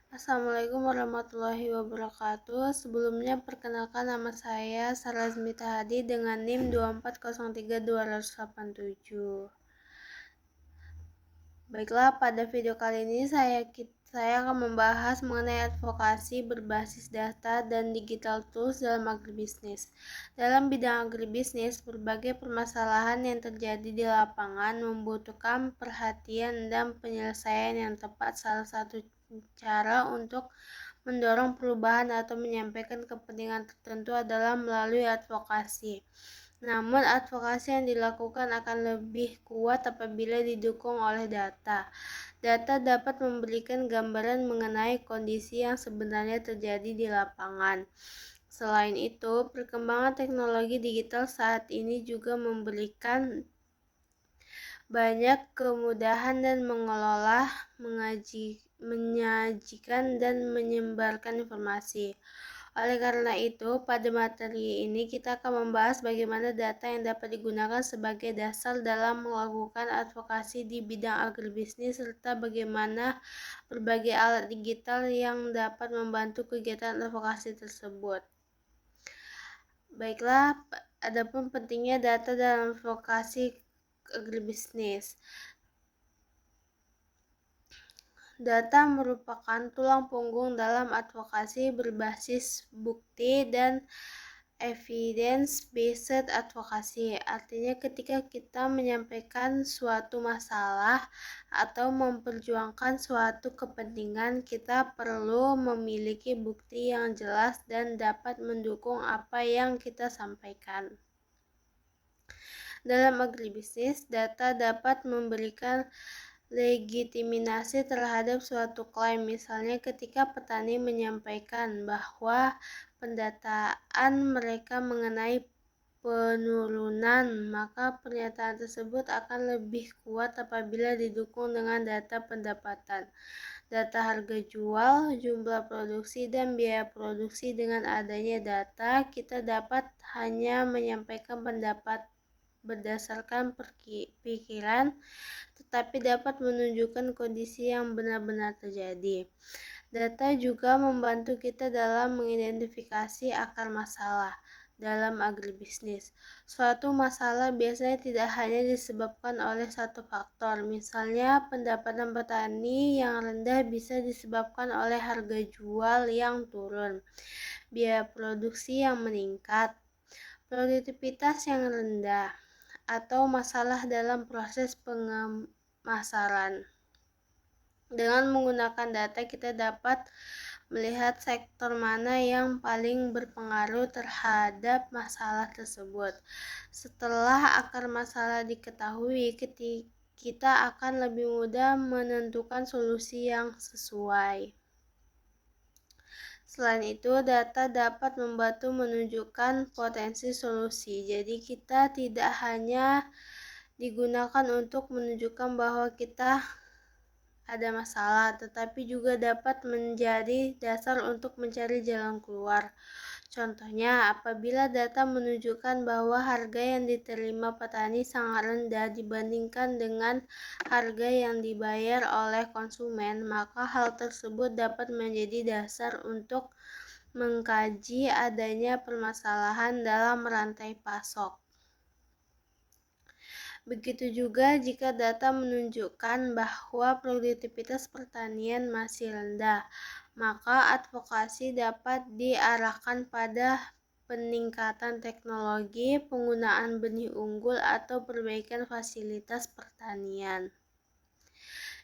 Assalamualaikum warahmatullahi wabarakatuh. Sebelumnya perkenalkan nama saya Sarazmita Hadi dengan NIM 2403287. Baiklah, pada video kali ini saya akan membahas mengenai advokasi berbasis data dan digital tools dalam agribisnis. Dalam bidang agribisnis, berbagai permasalahan yang terjadi di lapangan membutuhkan perhatian dan penyelesaian yang tepat. Salah satu cara untuk mendorong perubahan atau menyampaikan kepentingan tertentu adalah melalui advokasi. Namun, advokasi yang dilakukan akan lebih kuat apabila didukung oleh data. Data dapat memberikan gambaran mengenai kondisi yang sebenarnya terjadi di lapangan. Selain itu, perkembangan teknologi digital saat ini juga memberikan banyak kemudahan dan mengelola, menyajikan, dan menyebarkan informasi. Oleh karena itu, pada materi ini kita akan membahas bagaimana data yang dapat digunakan sebagai dasar dalam melakukan advokasi di bidang agribisnis, serta bagaimana berbagai alat digital yang dapat membantu kegiatan advokasi tersebut. Baiklah, adapun pentingnya data dalam advokasi agribisnis. Data merupakan tulang punggung dalam advokasi berbasis bukti dan evidence-based advokasi. Artinya ketika kita menyampaikan suatu masalah atau memperjuangkan suatu kepentingan, kita perlu memiliki bukti yang jelas dan dapat mendukung apa yang kita sampaikan. Dalam agribisnis, data dapat memberikan legitimasi terhadap suatu klaim. Misalnya ketika petani menyampaikan bahwa pendataan mereka mengenai penurunan, maka pernyataan tersebut akan lebih kuat apabila didukung dengan data pendapatan, data harga jual, jumlah produksi, dan biaya produksi. Dengan adanya data, kita dapat hanya menyampaikan pendapat berdasarkan pikiran, tetapi dapat menunjukkan kondisi yang benar-benar terjadi. Data juga membantu kita dalam mengidentifikasi akar masalah dalam agribisnis. Suatu masalah biasanya tidak hanya disebabkan oleh satu faktor. Misalnya, pendapatan petani yang rendah bisa disebabkan oleh harga jual yang turun, biaya produksi yang meningkat, produktivitas yang rendah, atau masalah dalam proses pengemasaran. Dengan menggunakan data, kita dapat melihat sektor mana yang paling berpengaruh terhadap masalah tersebut. Setelah akar masalah diketahui, kita akan lebih mudah menentukan solusi yang sesuai. Selain itu, data dapat membantu menunjukkan potensi solusi. Jadi, kita tidak hanya digunakan untuk menunjukkan bahwa kita ada masalah, tetapi juga dapat menjadi dasar untuk mencari jalan keluar. Contohnya, apabila data menunjukkan bahwa harga yang diterima petani sangat rendah dibandingkan dengan harga yang dibayar oleh konsumen, maka hal tersebut dapat menjadi dasar untuk mengkaji adanya permasalahan dalam rantai pasok. Begitu juga jika data menunjukkan bahwa produktivitas pertanian masih rendah, maka advokasi dapat diarahkan pada peningkatan teknologi, penggunaan benih unggul, atau perbaikan fasilitas pertanian.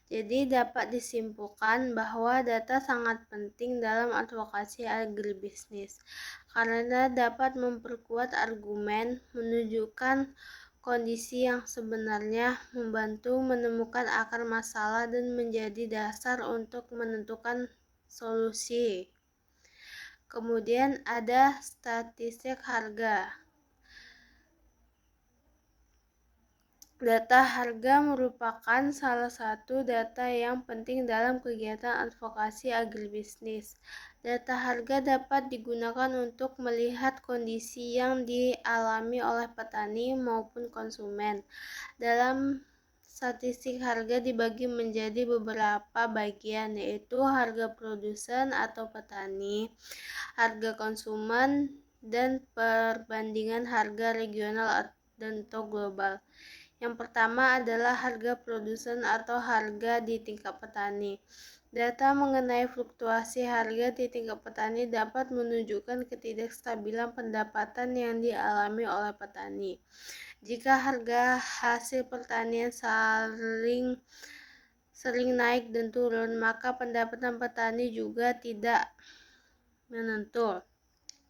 Jadi dapat disimpulkan bahwa data sangat penting dalam advokasi agribisnis karena dapat memperkuat argumen, menunjukkan kondisi yang sebenarnya, membantu menemukan akar masalah, dan menjadi dasar untuk menentukan solusi. Kemudian ada statistik harga. Data harga merupakan salah satu data yang penting dalam kegiatan advokasi agribisnis. Data harga dapat digunakan untuk melihat kondisi yang dialami oleh petani maupun konsumen dalam statistik harga dibagi menjadi beberapa bagian, yaitu harga produsen atau petani, harga konsumen, dan perbandingan harga regional dan atau global. Yang pertama adalah harga produsen atau harga di tingkat petani. Data mengenai fluktuasi harga di tingkat petani dapat menunjukkan ketidakstabilan pendapatan yang dialami oleh petani. Jika harga hasil pertanian sering naik dan turun, maka pendapatan petani juga tidak menentu.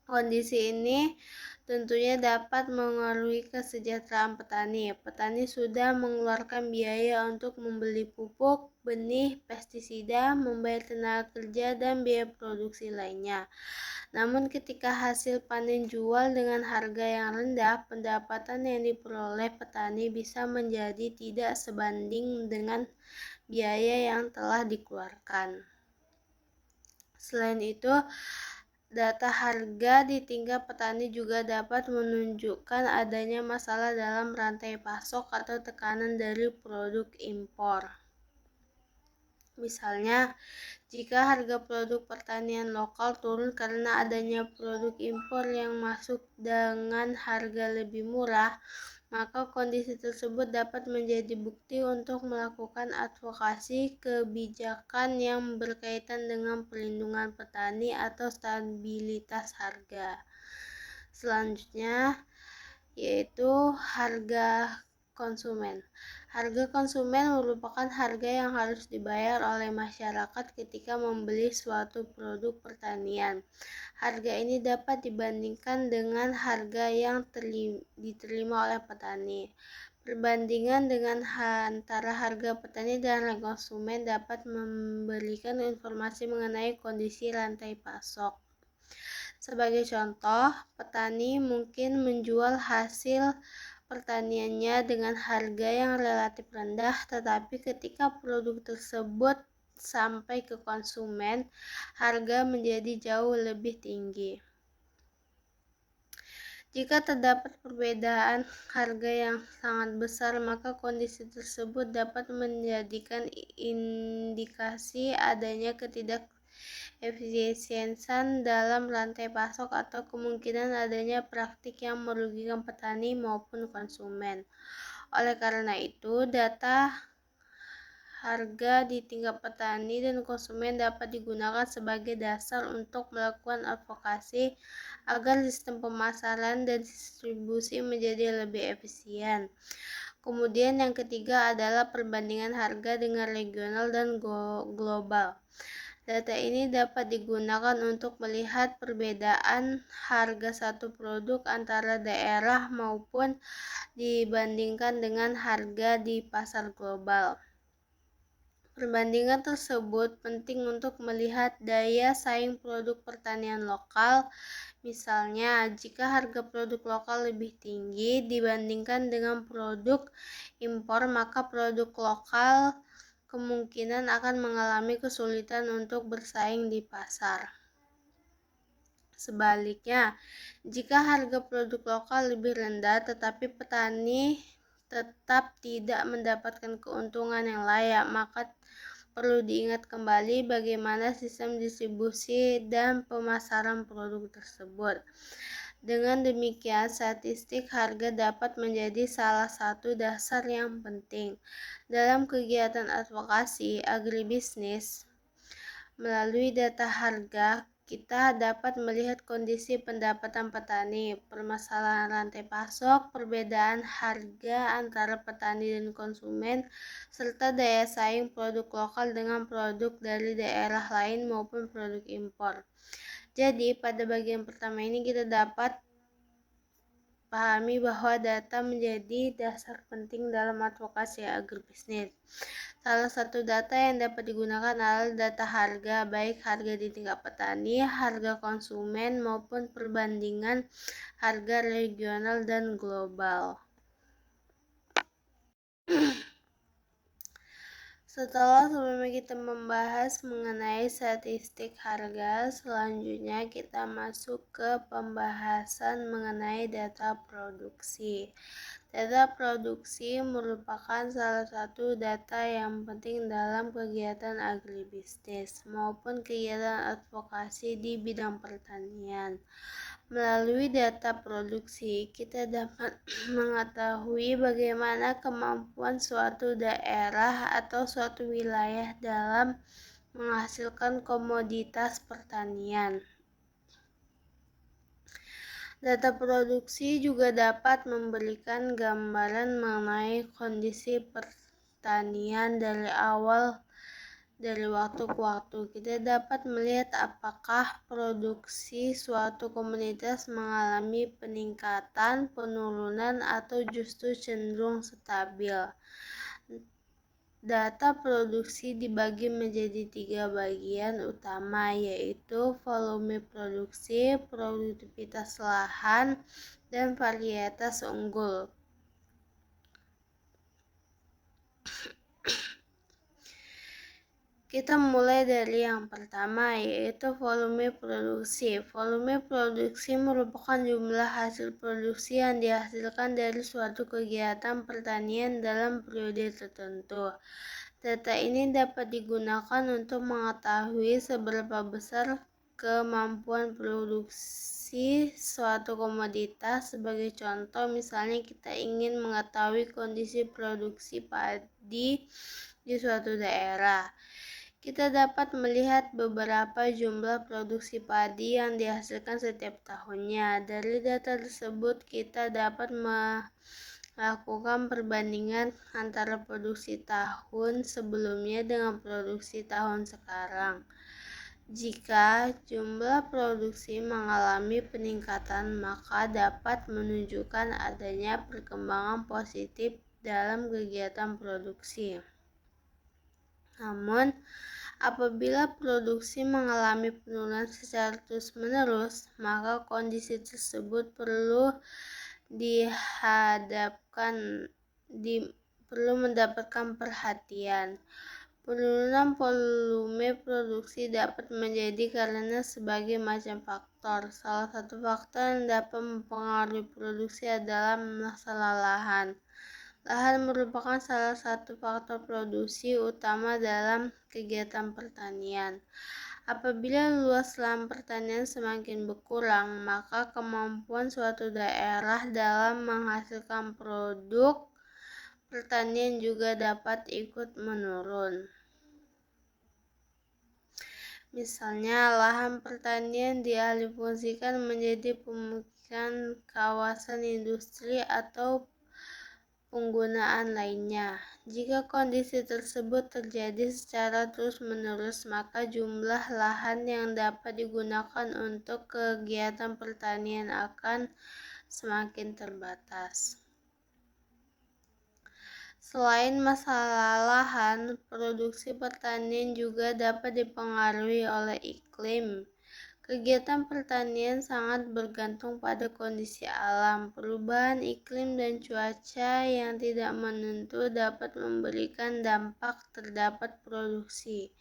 Kondisi ini tentunya dapat mengaruhi kesejahteraan petani. Petani sudah mengeluarkan biaya untuk membeli pupuk, benih, pestisida, membayar tenaga kerja, dan biaya produksi lainnya. Namun ketika hasil panen jual dengan harga yang rendah, pendapatan yang diperoleh petani bisa menjadi tidak sebanding dengan biaya yang telah dikeluarkan. Selain itu, data harga di tingkat petani juga dapat menunjukkan adanya masalah dalam rantai pasok atau tekanan dari produk impor. Misalnya, jika harga produk pertanian lokal turun karena adanya produk impor yang masuk dengan harga lebih murah, maka kondisi tersebut dapat menjadi bukti untuk melakukan advokasi kebijakan yang berkaitan dengan perlindungan petani atau stabilitas harga. Selanjutnya, yaitu harga konsumen. Harga konsumen merupakan harga yang harus dibayar oleh masyarakat ketika membeli suatu produk pertanian. Harga ini dapat dibandingkan dengan harga yang diterima oleh petani. Perbandingan antara harga petani dan harga konsumen dapat memberikan informasi mengenai kondisi rantai pasok. Sebagai contoh, petani mungkin menjual hasil pertaniannya dengan harga yang relatif rendah, tetapi ketika produk tersebut sampai ke konsumen, harga menjadi jauh lebih tinggi. Jika terdapat perbedaan harga yang sangat besar, maka kondisi tersebut dapat menjadikan indikasi adanya ketidakefisiensan dalam rantai pasok atau kemungkinan adanya praktik yang merugikan petani maupun konsumen. Oleh karena itu, data harga di tingkat petani dan konsumen dapat digunakan sebagai dasar untuk melakukan advokasi agar sistem pemasaran dan distribusi menjadi lebih efisien. Kemudian yang ketiga adalah perbandingan harga dengan regional dan global. Data ini dapat digunakan untuk melihat perbedaan harga satu produk antara daerah maupun dibandingkan dengan harga di pasar global. Perbandingan tersebut penting untuk melihat daya saing produk pertanian lokal. Misalnya, jika harga produk lokal lebih tinggi dibandingkan dengan produk impor, maka produk lokal kemungkinan akan mengalami kesulitan untuk bersaing di pasar. Sebaliknya, jika harga produk lokal lebih rendah tetapi petani tetap tidak mendapatkan keuntungan yang layak, maka perlu diingat kembali bagaimana sistem distribusi dan pemasaran produk tersebut. Dengan demikian, statistik harga dapat menjadi salah satu dasar yang penting dalam kegiatan advokasi agribisnis. Melalui data harga, kita dapat melihat kondisi pendapatan petani, permasalahan rantai pasok, perbedaan harga antara petani dan konsumen, serta daya saing produk lokal dengan produk dari daerah lain maupun produk impor. Jadi, pada bagian pertama ini kita dapat pahami bahwa data menjadi dasar penting dalam advokasi agribisnis. Salah satu data yang dapat digunakan adalah data harga, baik harga di tingkat petani, harga konsumen, maupun perbandingan harga regional dan global. Setelah sebelumnya kita membahas mengenai statistik harga, selanjutnya kita masuk ke pembahasan mengenai data produksi. Data produksi merupakan salah satu data yang penting dalam kegiatan agribisnis maupun kegiatan advokasi di bidang pertanian. Melalui data produksi, kita dapat mengetahui bagaimana kemampuan suatu daerah atau suatu wilayah dalam menghasilkan komoditas pertanian. Data produksi juga dapat memberikan gambaran mengenai kondisi pertanian dari waktu ke waktu. Kita dapat melihat apakah produksi suatu komunitas mengalami peningkatan, penurunan, atau justru cenderung stabil. Data produksi dibagi menjadi 3 bagian utama, yaitu volume produksi, produktivitas lahan, dan varietas unggul. Kita mulai dari yang pertama, yaitu volume produksi. Volume produksi merupakan jumlah hasil produksi yang dihasilkan dari suatu kegiatan pertanian dalam periode tertentu. Data ini dapat digunakan untuk mengetahui seberapa besar kemampuan produksi suatu komoditas. Sebagai contoh, misalnya kita ingin mengetahui kondisi produksi padi di suatu daerah. Kita dapat melihat beberapa jumlah produksi padi yang dihasilkan setiap tahunnya. Dari data tersebut, kita dapat melakukan perbandingan antara produksi tahun sebelumnya dengan produksi tahun sekarang. Jika jumlah produksi mengalami peningkatan, maka dapat menunjukkan adanya perkembangan positif dalam kegiatan produksi. Namun, apabila produksi mengalami penurunan secara terus-menerus, maka kondisi tersebut perlu mendapatkan perhatian. Penurunan volume produksi dapat menjadi karena sebagai macam faktor. Salah satu faktor yang dapat mempengaruhi produksi adalah masalah lahan. Lahan merupakan salah satu faktor produksi utama dalam kegiatan pertanian. Apabila luas lahan pertanian semakin berkurang, maka kemampuan suatu daerah dalam menghasilkan produk pertanian juga dapat ikut menurun. Misalnya, lahan pertanian dialihfungsikan menjadi pemukiman, kawasan industri, atau penggunaan lainnya. Jika kondisi tersebut terjadi secara terus-menerus, maka jumlah lahan yang dapat digunakan untuk kegiatan pertanian akan semakin terbatas. Selain masalah lahan, produksi pertanian juga dapat dipengaruhi oleh iklim. Kegiatan pertanian sangat bergantung pada kondisi alam. Perubahan iklim dan cuaca yang tidak menentu dapat memberikan dampak terhadap produksi.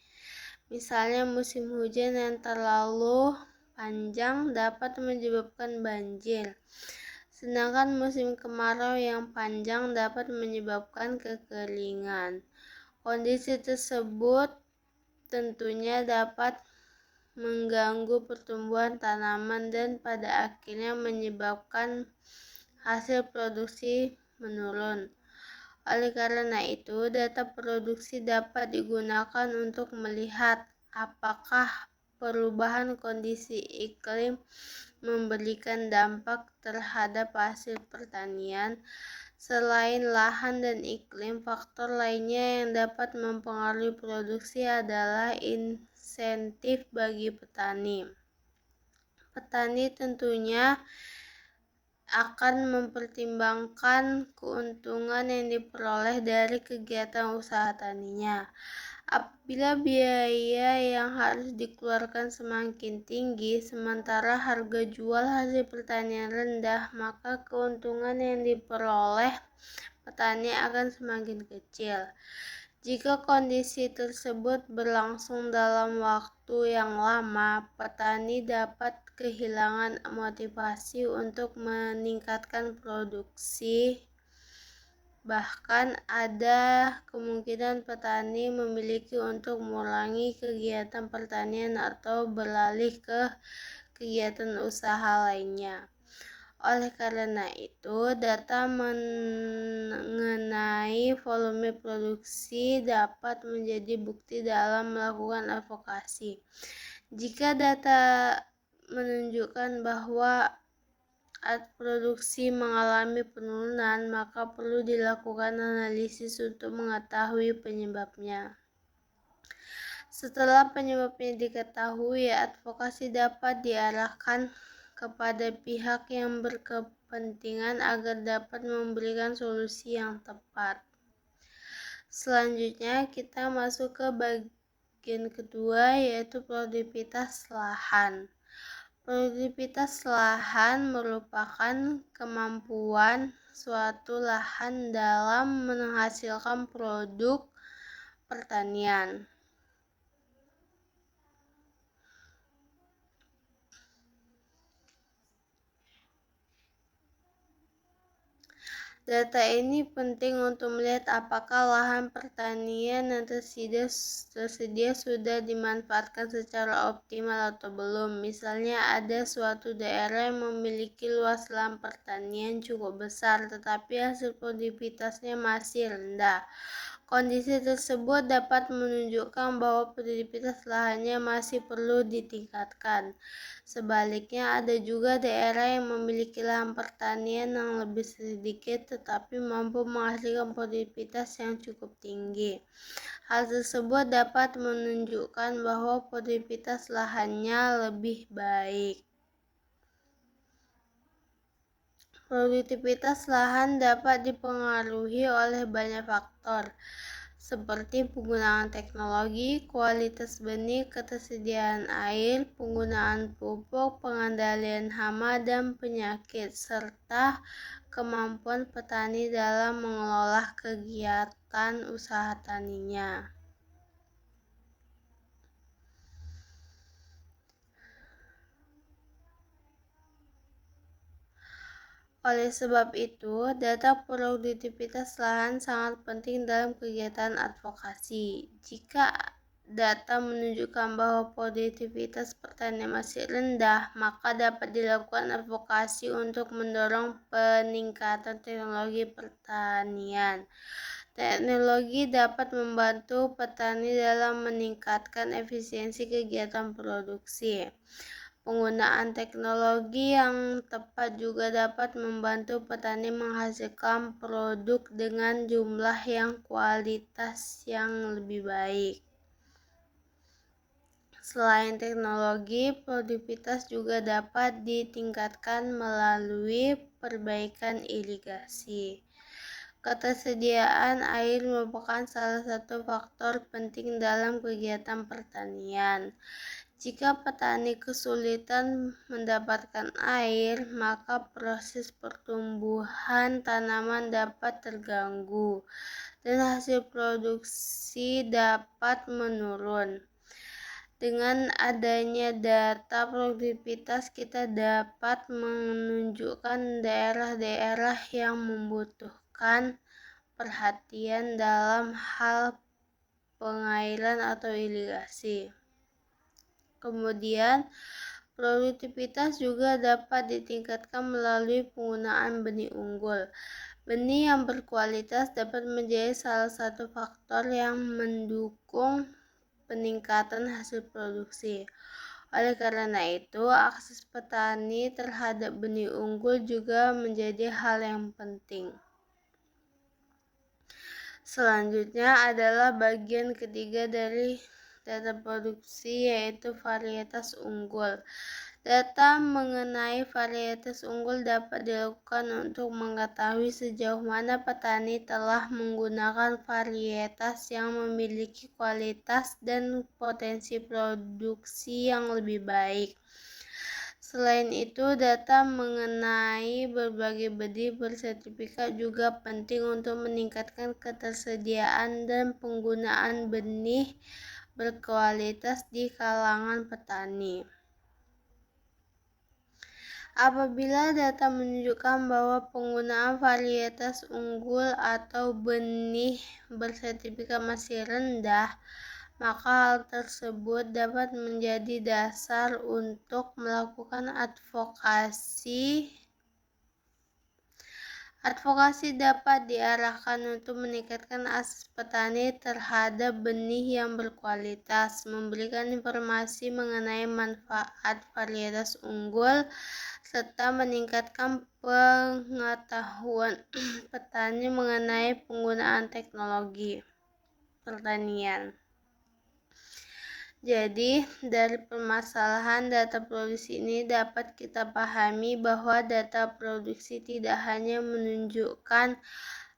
Misalnya, musim hujan yang terlalu panjang dapat menyebabkan banjir, sedangkan musim kemarau yang panjang dapat menyebabkan kekeringan. Kondisi tersebut tentunya dapat mengganggu pertumbuhan tanaman dan pada akhirnya menyebabkan hasil produksi menurun. Oleh karena itu, data produksi dapat digunakan untuk melihat apakah perubahan kondisi iklim memberikan dampak terhadap hasil pertanian. Selain lahan dan iklim, faktor lainnya yang dapat mempengaruhi produksi adalah insentif bagi petani. Petani tentunya akan mempertimbangkan keuntungan yang diperoleh dari kegiatan usaha taninya. Apabila biaya yang harus dikeluarkan semakin tinggi, sementara harga jual hasil pertanian rendah, maka keuntungan yang diperoleh petani akan semakin kecil. Jika kondisi tersebut berlangsung dalam waktu yang lama, petani dapat kehilangan motivasi untuk meningkatkan produksi Bahkan ada kemungkinan petani memiliki untuk mengurangi kegiatan pertanian atau beralih ke kegiatan usaha lainnya. Oleh karena itu, data mengenai volume produksi dapat menjadi bukti dalam melakukan advokasi. Jika data menunjukkan bahwa produksi mengalami penurunan, maka perlu dilakukan analisis untuk mengetahui penyebabnya. Setelah penyebabnya diketahui, advokasi dapat diarahkan kepada pihak yang berkepentingan agar dapat memberikan solusi yang tepat. Selanjutnya kita masuk ke bagian kedua, yaitu produktivitas lahan. Produktivitas lahan merupakan kemampuan suatu lahan dalam menghasilkan produk pertanian. Data ini penting untuk melihat apakah lahan pertanian yang tersedia sudah dimanfaatkan secara optimal atau belum. Misalnya ada suatu daerah yang memiliki luas lahan pertanian cukup besar, tetapi hasil produktivitasnya masih rendah. Kondisi tersebut dapat menunjukkan bahwa produktivitas lahannya masih perlu ditingkatkan. Sebaliknya, ada juga daerah yang memiliki lahan pertanian yang lebih sedikit tetapi mampu menghasilkan produktivitas yang cukup tinggi. Hal tersebut dapat menunjukkan bahwa produktivitas lahannya lebih baik. Produktivitas lahan dapat dipengaruhi oleh banyak faktor, seperti penggunaan teknologi, kualitas benih, ketersediaan air, penggunaan pupuk, pengendalian hama dan penyakit, serta kemampuan petani dalam mengelola kegiatan usaha taninya. Oleh sebab itu, data produktivitas lahan sangat penting dalam kegiatan advokasi. Jika data menunjukkan bahwa produktivitas pertanian masih rendah, maka dapat dilakukan advokasi untuk mendorong peningkatan teknologi pertanian. Teknologi dapat membantu petani dalam meningkatkan efisiensi kegiatan produksi. Penggunaan teknologi yang tepat juga dapat membantu petani menghasilkan produk dengan jumlah yang kualitas yang lebih baik. Selain teknologi, produktivitas juga dapat ditingkatkan melalui perbaikan irigasi. Ketersediaan air merupakan salah satu faktor penting dalam kegiatan pertanian. Jika petani kesulitan mendapatkan air, maka proses pertumbuhan tanaman dapat terganggu dan hasil produksi dapat menurun. Dengan adanya data produktivitas, kita dapat menunjukkan daerah-daerah yang membutuhkan perhatian dalam hal pengairan atau irigasi. Kemudian, produktivitas juga dapat ditingkatkan melalui penggunaan benih unggul. Benih yang berkualitas dapat menjadi salah satu faktor yang mendukung peningkatan hasil produksi. Oleh karena itu, akses petani terhadap benih unggul juga menjadi hal yang penting. Selanjutnya adalah bagian ketiga dari data produksi, yaitu varietas unggul. Data mengenai varietas unggul dapat dilakukan untuk mengetahui sejauh mana petani telah menggunakan varietas yang memiliki kualitas dan potensi produksi yang lebih baik. Selain itu, data mengenai berbagai benih bersertifikat juga penting untuk meningkatkan ketersediaan dan penggunaan benih berkualitas di kalangan petani. Apabila data menunjukkan bahwa penggunaan varietas unggul atau benih bersertifikat masih rendah, maka hal tersebut dapat menjadi dasar untuk melakukan advokasi. Advokasi dapat diarahkan untuk meningkatkan akses petani terhadap benih yang berkualitas, memberikan informasi mengenai manfaat varietas unggul, serta meningkatkan pengetahuan petani mengenai penggunaan teknologi pertanian. Jadi, dari permasalahan data produksi ini dapat kita pahami bahwa data produksi tidak hanya menunjukkan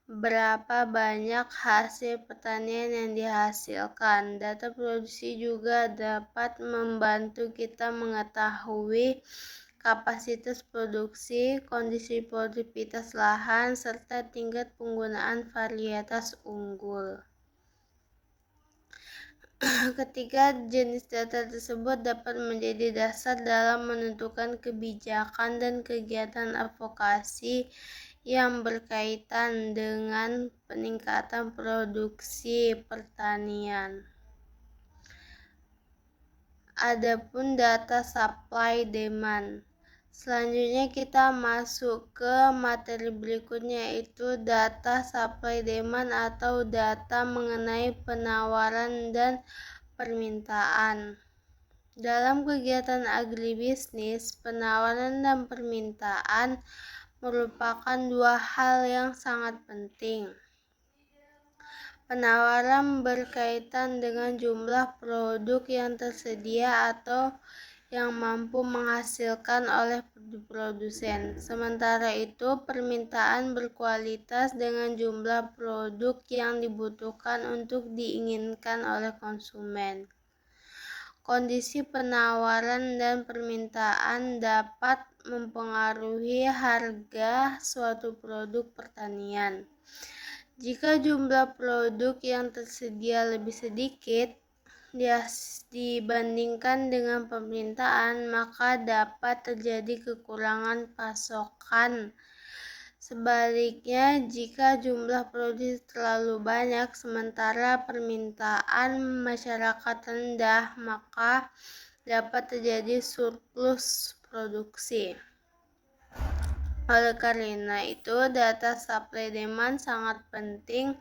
berapa banyak hasil pertanian yang dihasilkan. Data produksi juga dapat membantu kita mengetahui kapasitas produksi, kondisi produktivitas lahan, serta tingkat penggunaan varietas unggul. Ketiga jenis data tersebut dapat menjadi dasar dalam menentukan kebijakan dan kegiatan advokasi yang berkaitan dengan peningkatan produksi pertanian. Adapun data supply demand. Selanjutnya kita masuk ke materi berikutnya, yaitu data supply demand atau data mengenai penawaran dan permintaan. Dalam kegiatan agribisnis, penawaran dan permintaan merupakan dua hal yang sangat penting. Penawaran berkaitan dengan jumlah produk yang tersedia atau yang mampu menghasilkan oleh produsen. Sementara itu, permintaan berkualitas dengan jumlah produk yang dibutuhkan untuk diinginkan oleh konsumen. Kondisi penawaran dan permintaan dapat mempengaruhi harga suatu produk pertanian. Jika jumlah produk yang tersedia lebih sedikit dibandingkan dengan permintaan, maka dapat terjadi kekurangan pasokan. Sebaliknya, jika jumlah produk terlalu banyak sementara permintaan masyarakat rendah, maka dapat terjadi surplus produksi. Oleh karena itu, data supply demand sangat penting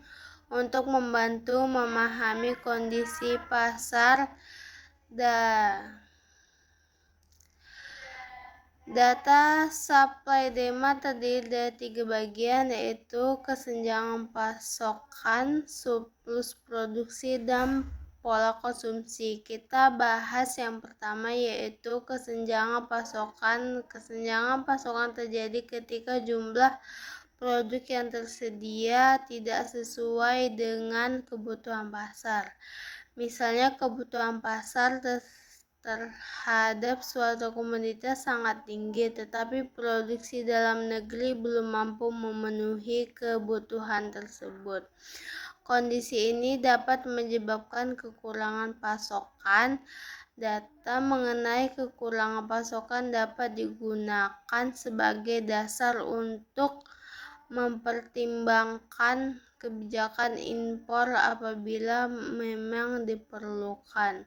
untuk membantu memahami kondisi pasar. Data supply demand terdiri dari 3 bagian, yaitu kesenjangan pasokan, surplus produksi, dan pola konsumsi. Kita bahas yang pertama, yaitu kesenjangan pasokan. Kesenjangan pasokan terjadi ketika jumlah produk yang tersedia tidak sesuai dengan kebutuhan pasar. Misalnya, kebutuhan pasar terhadap suatu komoditas sangat tinggi, tetapi produksi dalam negeri belum mampu memenuhi kebutuhan tersebut. Kondisi ini dapat menyebabkan kekurangan pasokan. Data mengenai kekurangan pasokan dapat digunakan sebagai dasar untuk mempertimbangkan kebijakan impor apabila memang diperlukan.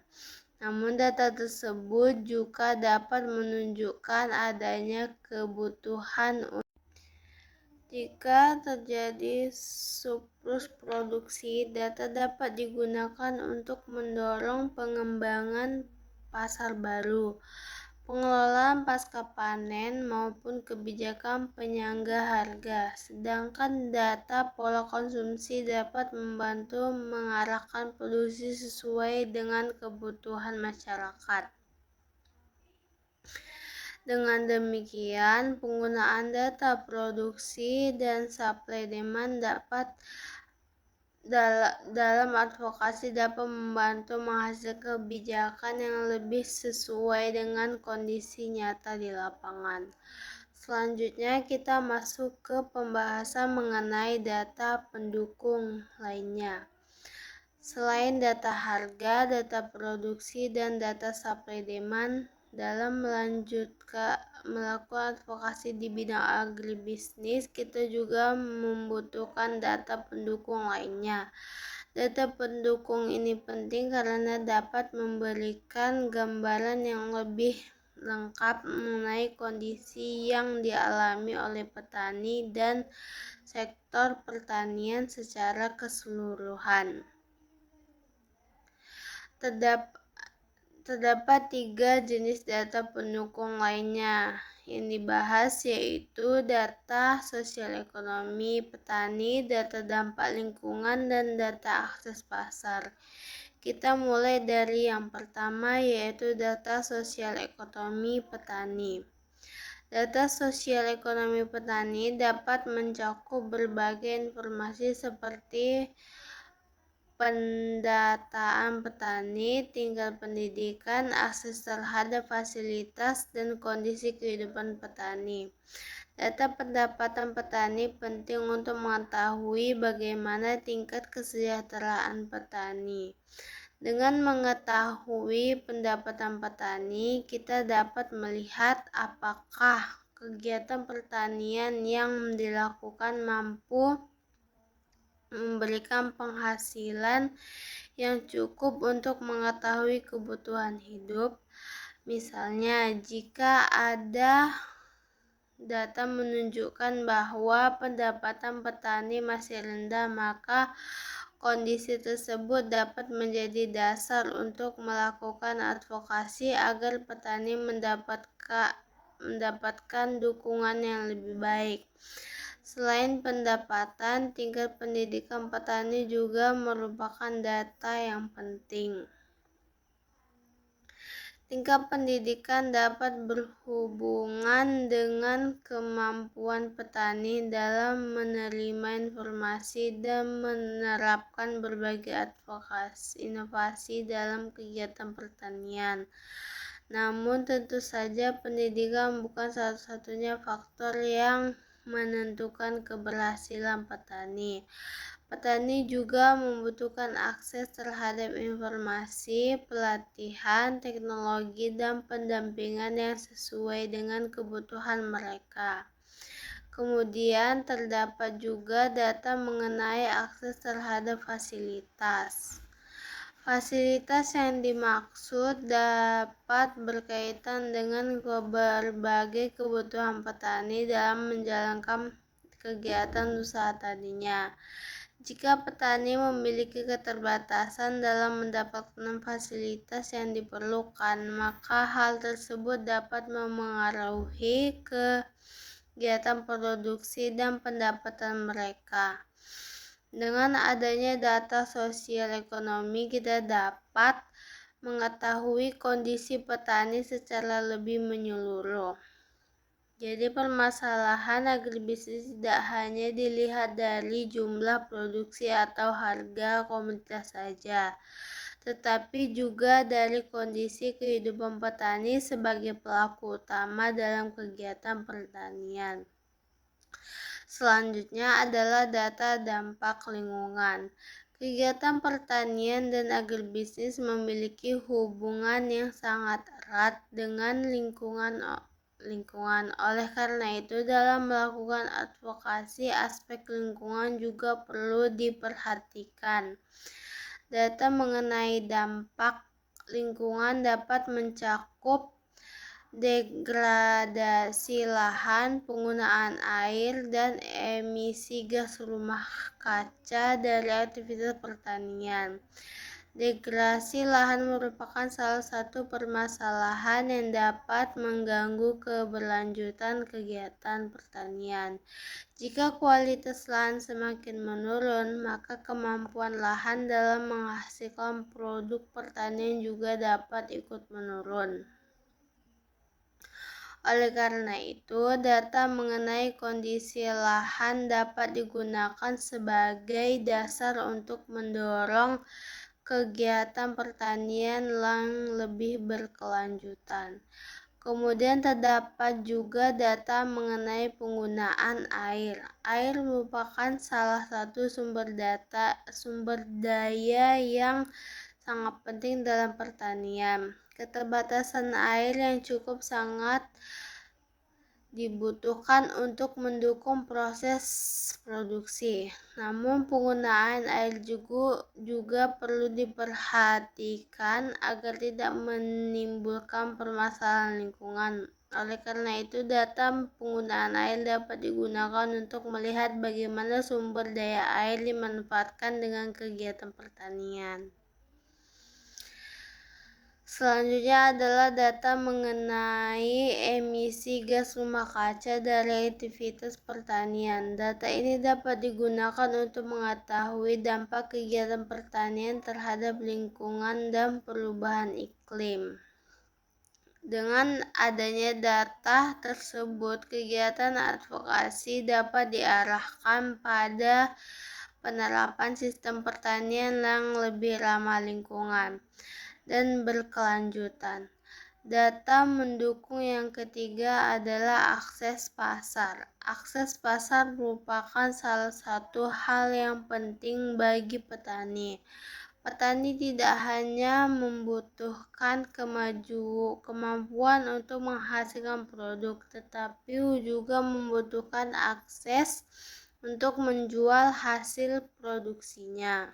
Namun data tersebut juga dapat menunjukkan adanya kebutuhan. Jika terjadi surplus produksi, data dapat digunakan untuk mendorong pengembangan pasar baru, pengelolaan pasca panen, maupun kebijakan penyangga harga. Sedangkan data pola konsumsi dapat membantu mengarahkan produksi sesuai dengan kebutuhan masyarakat. Dengan demikian, penggunaan data produksi dan supply demand dalam advokasi dapat membantu menghasilkan kebijakan yang lebih sesuai dengan kondisi nyata di lapangan. Selanjutnya, kita masuk ke pembahasan mengenai data pendukung lainnya. Selain data harga, data produksi, dan data supply demand, Dalam melakukan advokasi di bidang agribisnis, kita juga membutuhkan data pendukung lainnya. Data pendukung ini penting karena dapat memberikan gambaran yang lebih lengkap mengenai kondisi yang dialami oleh petani dan sektor pertanian secara keseluruhan. Terdapat 3 jenis data pendukung lainnya yang dibahas, yaitu data sosial ekonomi petani, data dampak lingkungan, dan data akses pasar. Kita mulai dari yang pertama, yaitu data sosial ekonomi petani. Data sosial ekonomi petani dapat mencakup berbagai informasi seperti pendataan petani, tingkat pendidikan, akses terhadap fasilitas, dan kondisi kehidupan petani. Data pendapatan petani penting untuk mengetahui bagaimana tingkat kesejahteraan petani. Dengan mengetahui pendapatan petani, kita dapat melihat apakah kegiatan pertanian yang dilakukan mampu memberikan penghasilan yang cukup untuk mengetahui kebutuhan hidup. Misalnya, jika ada data menunjukkan bahwa pendapatan petani masih rendah, maka kondisi tersebut dapat menjadi dasar untuk melakukan advokasi agar petani mendapatkan dukungan yang lebih baik. Selain pendapatan, tingkat pendidikan petani juga merupakan data yang penting. Tingkat pendidikan dapat berhubungan dengan kemampuan petani dalam menerima informasi dan menerapkan berbagai inovasi dalam kegiatan pertanian. Namun tentu saja pendidikan bukan satu-satunya faktor yang menentukan keberhasilan petani. Petani juga membutuhkan akses terhadap informasi, pelatihan, teknologi, dan pendampingan yang sesuai dengan kebutuhan mereka. Kemudian terdapat juga data mengenai akses terhadap fasilitas. Fasilitas yang dimaksud dapat berkaitan dengan berbagai kebutuhan petani dalam menjalankan kegiatan usaha tadinya. Jika petani memiliki keterbatasan dalam mendapatkan fasilitas yang diperlukan, maka hal tersebut dapat memengaruhi kegiatan produksi dan pendapatan mereka. Dengan adanya data sosial ekonomi, kita dapat mengetahui kondisi petani secara lebih menyeluruh. Jadi permasalahan agribisnis tidak hanya dilihat dari jumlah produksi atau harga komoditas saja, tetapi juga dari kondisi kehidupan petani sebagai pelaku utama dalam kegiatan pertanian. Selanjutnya adalah data dampak lingkungan. Kegiatan pertanian dan agribisnis memiliki hubungan yang sangat erat dengan lingkungan. Oleh karena itu, dalam melakukan advokasi, aspek lingkungan juga perlu diperhatikan. Data mengenai dampak lingkungan dapat mencakup degradasi lahan, penggunaan air, dan emisi gas rumah kaca dari aktivitas pertanian. Degradasi lahan merupakan salah satu permasalahan yang dapat mengganggu keberlanjutan kegiatan pertanian. Jika kualitas lahan semakin menurun, maka kemampuan lahan dalam menghasilkan produk pertanian juga dapat ikut menurun. Oleh karena itu, data mengenai kondisi lahan dapat digunakan sebagai dasar untuk mendorong kegiatan pertanian yang lebih berkelanjutan. Kemudian terdapat juga data mengenai penggunaan air. Air merupakan salah satu sumber daya yang sangat penting dalam pertanian. Keterbatasan air yang cukup sangat dibutuhkan untuk mendukung proses produksi. Namun penggunaan air juga perlu diperhatikan agar tidak menimbulkan permasalahan lingkungan. Oleh karena itu, data penggunaan air dapat digunakan untuk melihat bagaimana sumber daya air dimanfaatkan dengan kegiatan pertanian. Selanjutnya adalah data mengenai emisi gas rumah kaca dari aktivitas pertanian. Data ini dapat digunakan untuk mengetahui dampak kegiatan pertanian terhadap lingkungan dan perubahan iklim. Dengan adanya data tersebut, kegiatan advokasi dapat diarahkan pada penerapan sistem pertanian yang lebih ramah lingkungan dan berkelanjutan. Data mendukung yang ketiga adalah akses pasar. Akses pasar merupakan salah satu hal yang penting bagi petani. Petani tidak hanya membutuhkan kemampuan untuk menghasilkan produk, tetapi juga membutuhkan akses untuk menjual hasil produksinya.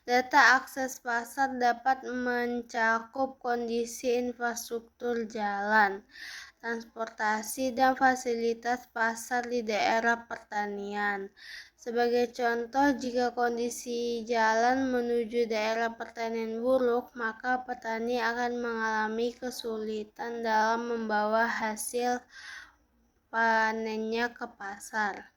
Data akses pasar dapat mencakup kondisi infrastruktur jalan, transportasi, dan fasilitas pasar di daerah pertanian. Sebagai contoh, jika kondisi jalan menuju daerah pertanian buruk, maka petani akan mengalami kesulitan dalam membawa hasil panennya ke pasar.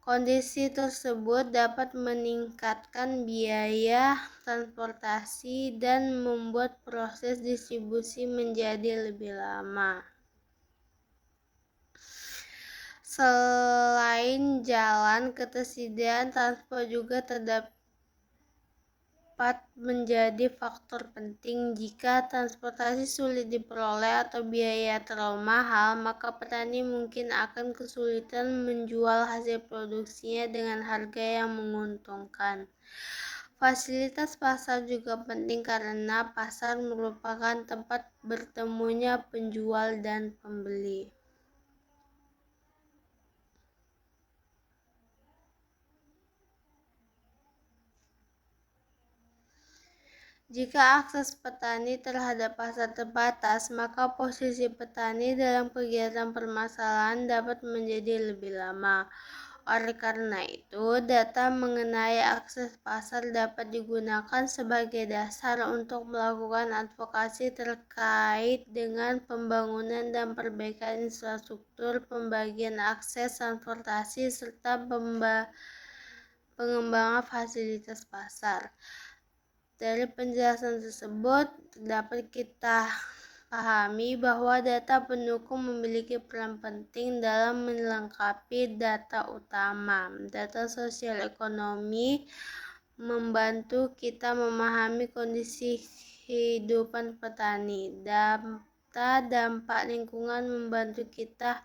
Kondisi tersebut dapat meningkatkan biaya transportasi dan membuat proses distribusi menjadi lebih lama. Selain jalan, ketersediaan transport juga dapat menjadi faktor penting. Jika transportasi sulit diperoleh atau biaya terlalu mahal, maka petani mungkin akan kesulitan menjual hasil produksinya dengan harga yang menguntungkan. Fasilitas pasar juga penting karena pasar merupakan tempat bertemunya penjual dan pembeli. Jika akses petani terhadap pasar terbatas, maka posisi petani dalam kegiatan permasalahan dapat menjadi lebih lama. Oleh karena itu, data mengenai akses pasar dapat digunakan sebagai dasar untuk melakukan advokasi terkait dengan pembangunan dan perbaikan infrastruktur, pembagian akses transportasi, serta pengembangan fasilitas pasar. Dari penjelasan tersebut, dapat kita pahami bahwa data pendukung memiliki peran penting dalam melengkapi data utama. Data sosial ekonomi membantu kita memahami kondisi kehidupan petani. Data dampak lingkungan membantu kita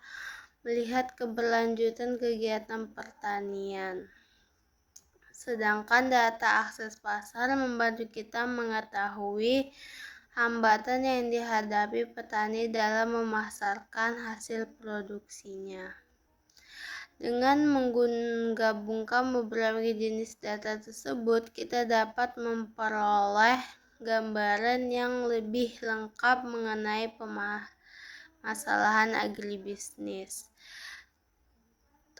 melihat keberlanjutan kegiatan pertanian. Sedangkan data akses pasar membantu kita mengetahui hambatan yang dihadapi petani dalam memasarkan hasil produksinya. Dengan menggabungkan beberapa jenis data tersebut, kita dapat memperoleh gambaran yang lebih lengkap mengenai permasalahan agribisnis.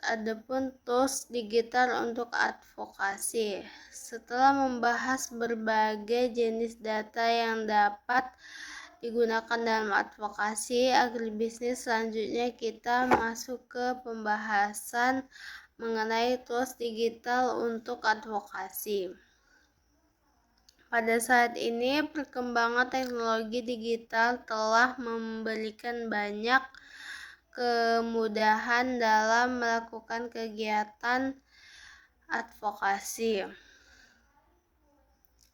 Adapun tools digital untuk advokasi. Setelah membahas berbagai jenis data yang dapat digunakan dalam advokasi agribisnis, selanjutnya kita masuk ke pembahasan mengenai tools digital untuk advokasi. Pada saat ini, perkembangan teknologi digital telah memberikan banyak kemudahan dalam melakukan kegiatan advokasi.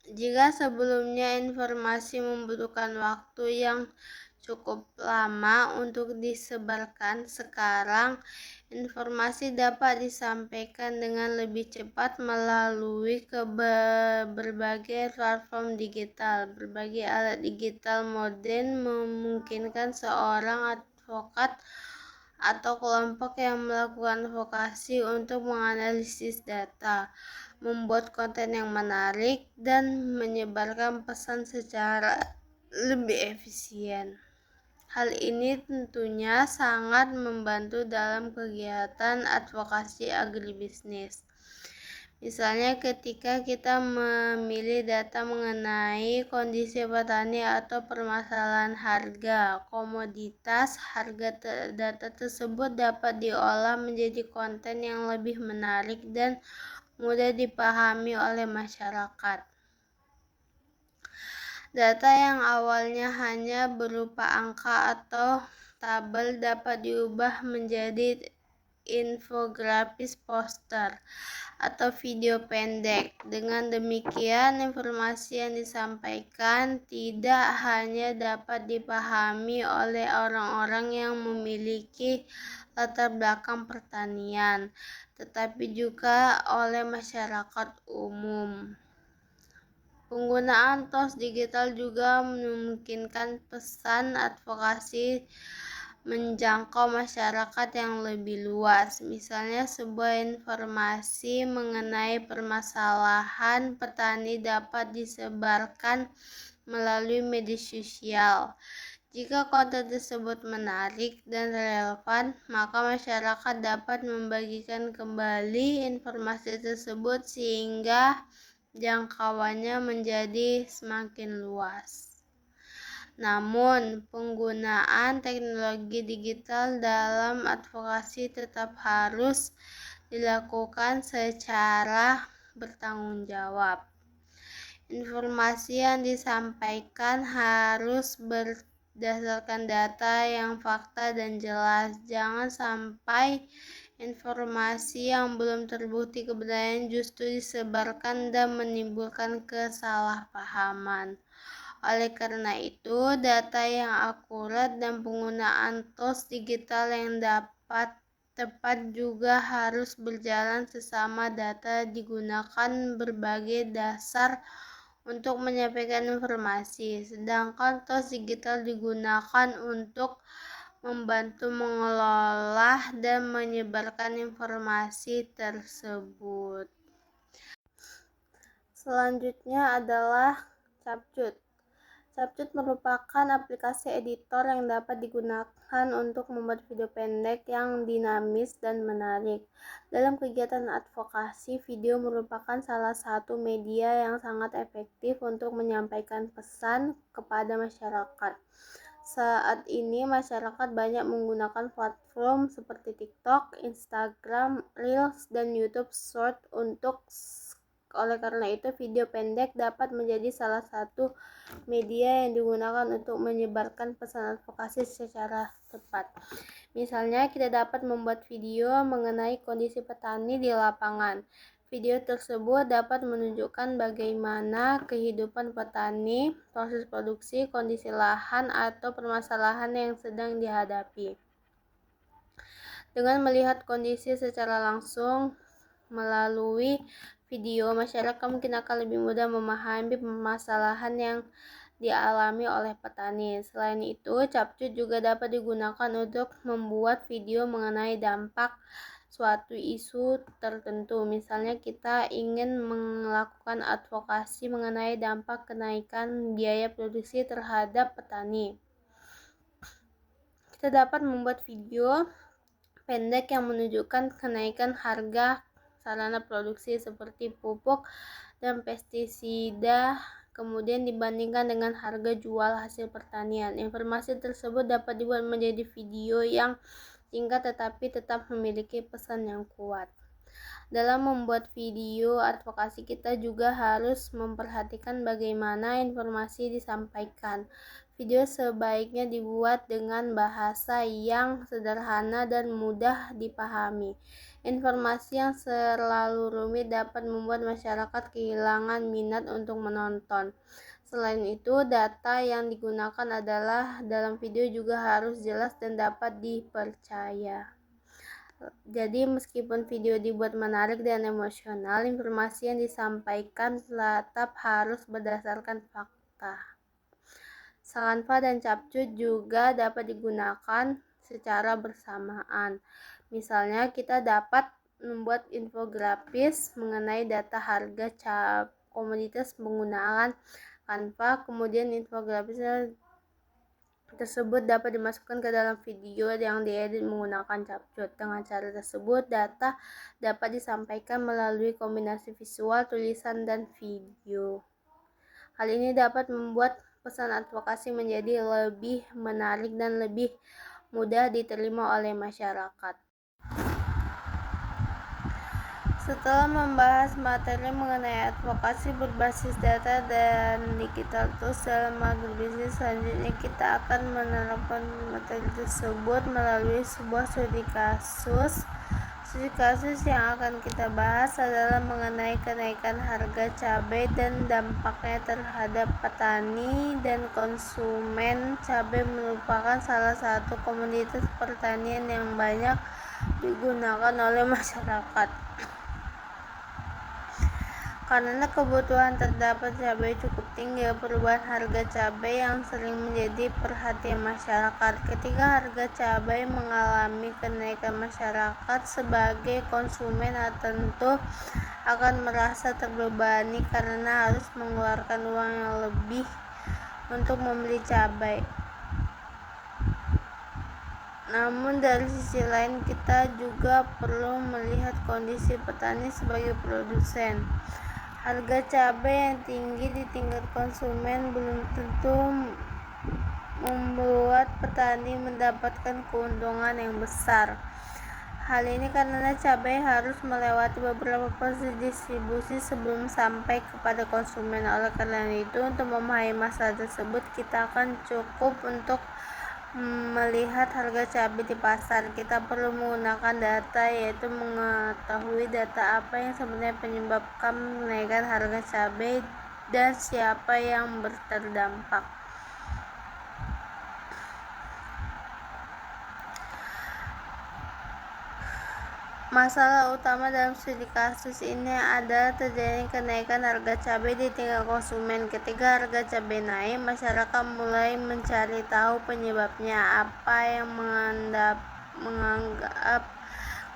Jika sebelumnya informasi membutuhkan waktu yang cukup lama untuk disebarkan, sekarang informasi dapat disampaikan dengan lebih cepat melalui berbagai platform digital. Berbagai alat digital modern memungkinkan seorang advokat atau kelompok yang melakukan advokasi untuk menganalisis data, membuat konten yang menarik, dan menyebarkan pesan secara lebih efisien. Hal ini tentunya sangat membantu dalam kegiatan advokasi agribisnis. Misalnya ketika kita memilih data mengenai kondisi petani atau permasalahan harga komoditas, data tersebut dapat diolah menjadi konten yang lebih menarik dan mudah dipahami oleh masyarakat. Data yang awalnya hanya berupa angka atau tabel dapat diubah menjadi infografis, poster, atau video pendek. Dengan demikian, informasi yang disampaikan tidak hanya dapat dipahami oleh orang-orang yang memiliki latar belakang pertanian, tetapi juga oleh masyarakat umum. Penggunaan tools digital juga memungkinkan pesan advokasi menjangkau masyarakat yang lebih luas. Misalnya, sebuah informasi mengenai permasalahan petani dapat disebarkan melalui media sosial. Jika konten tersebut menarik dan relevan, maka masyarakat dapat membagikan kembali informasi tersebut sehingga jangkauannya menjadi semakin luas. Namun, penggunaan teknologi digital dalam advokasi tetap harus dilakukan secara bertanggung jawab. Informasi yang disampaikan harus berdasarkan data yang fakta dan jelas. Jangan sampai informasi yang belum terbukti kebenarannya justru disebarkan dan menimbulkan kesalahpahaman. Oleh karena itu, data yang akurat dan penggunaan tools digital yang dapat tepat juga harus berjalan sesama. Data digunakan berbagai dasar untuk menyampaikan informasi, sedangkan tools digital digunakan untuk membantu mengelola dan menyebarkan informasi tersebut. Selanjutnya adalah Capcut. Capcut merupakan aplikasi editor yang dapat digunakan untuk membuat video pendek yang dinamis dan menarik. Dalam kegiatan advokasi, video merupakan salah satu media yang sangat efektif untuk menyampaikan pesan kepada masyarakat. Saat ini masyarakat banyak menggunakan platform seperti TikTok, Instagram, Reels, dan YouTube Short oleh karena itu, video pendek dapat menjadi salah satu media yang digunakan untuk menyebarkan pesan advokasi secara tepat. Misalnya, kita dapat membuat video mengenai kondisi petani di lapangan. Video tersebut dapat menunjukkan bagaimana kehidupan petani, proses produksi, kondisi lahan, atau permasalahan yang sedang dihadapi. Dengan melihat kondisi secara langsung melalui video, masyarakat mungkin akan lebih mudah memahami permasalahan yang dialami oleh petani. Selain itu, Capcut juga dapat digunakan untuk membuat video mengenai dampak suatu isu tertentu. Misalnya, kita ingin melakukan advokasi mengenai dampak kenaikan biaya produksi terhadap petani. Kita dapat membuat video pendek yang menunjukkan kenaikan harga sarana produksi seperti pupuk dan pestisida, kemudian dibandingkan dengan harga jual hasil pertanian. Informasi tersebut dapat dibuat menjadi video yang singkat tetapi tetap memiliki pesan yang kuat. Dalam membuat video advokasi, kita juga harus memperhatikan bagaimana informasi disampaikan. Video sebaiknya dibuat dengan bahasa yang sederhana dan mudah dipahami. Informasi yang selalu rumit dapat membuat masyarakat kehilangan minat untuk menonton. Selain itu, data yang digunakan adalah dalam video juga harus jelas dan dapat dipercaya. Jadi meskipun video dibuat menarik dan emosional, informasi yang disampaikan tetap harus berdasarkan fakta. Canva dan Capcut juga dapat digunakan secara bersamaan. Misalnya kita dapat membuat infografis mengenai data harga komoditas menggunakan Canva, kemudian infografisnya tersebut dapat dimasukkan ke dalam video yang diedit menggunakan Capcut. Dengan cara tersebut, data dapat disampaikan melalui kombinasi visual, tulisan, dan video. Hal ini dapat membuat pesan advokasi menjadi lebih menarik dan lebih mudah diterima oleh masyarakat. Setelah membahas materi mengenai advokasi berbasis data dan digital tools dalam agribisnis, selanjutnya kita akan menerapkan materi tersebut melalui sebuah studi kasus. Studi kasus yang akan kita bahas adalah mengenai kenaikan harga cabai dan dampaknya terhadap petani dan konsumen. Cabai merupakan salah satu komoditas pertanian yang banyak digunakan oleh masyarakat. Karena kebutuhan terdapat cabai cukup tinggi, perubahan harga cabai yang sering menjadi perhatian masyarakat. Ketika harga cabai mengalami kenaikan, masyarakat sebagai konsumen tentu akan merasa terbebani karena harus mengeluarkan uang yang lebih untuk membeli cabai. Namun dari sisi lain kita juga perlu melihat kondisi petani sebagai produsen. Harga cabai yang tinggi di tingkat konsumen belum tentu membuat petani mendapatkan keuntungan yang besar. Hal ini karena cabai harus melewati beberapa proses distribusi sebelum sampai kepada konsumen. Oleh karena itu, untuk memahami masalah tersebut, kita akan cukup untuk melihat harga cabai di pasar. Kita perlu menggunakan data, yaitu mengetahui data apa yang sebenarnya menyebabkan kenaikan harga cabai dan siapa yang terdampak. Masalah utama dalam studi kasus ini adalah terjadinya kenaikan harga cabai di tingkat konsumen. Ketika harga cabai naik, masyarakat mulai mencari tahu penyebabnya. Apa yang menganggap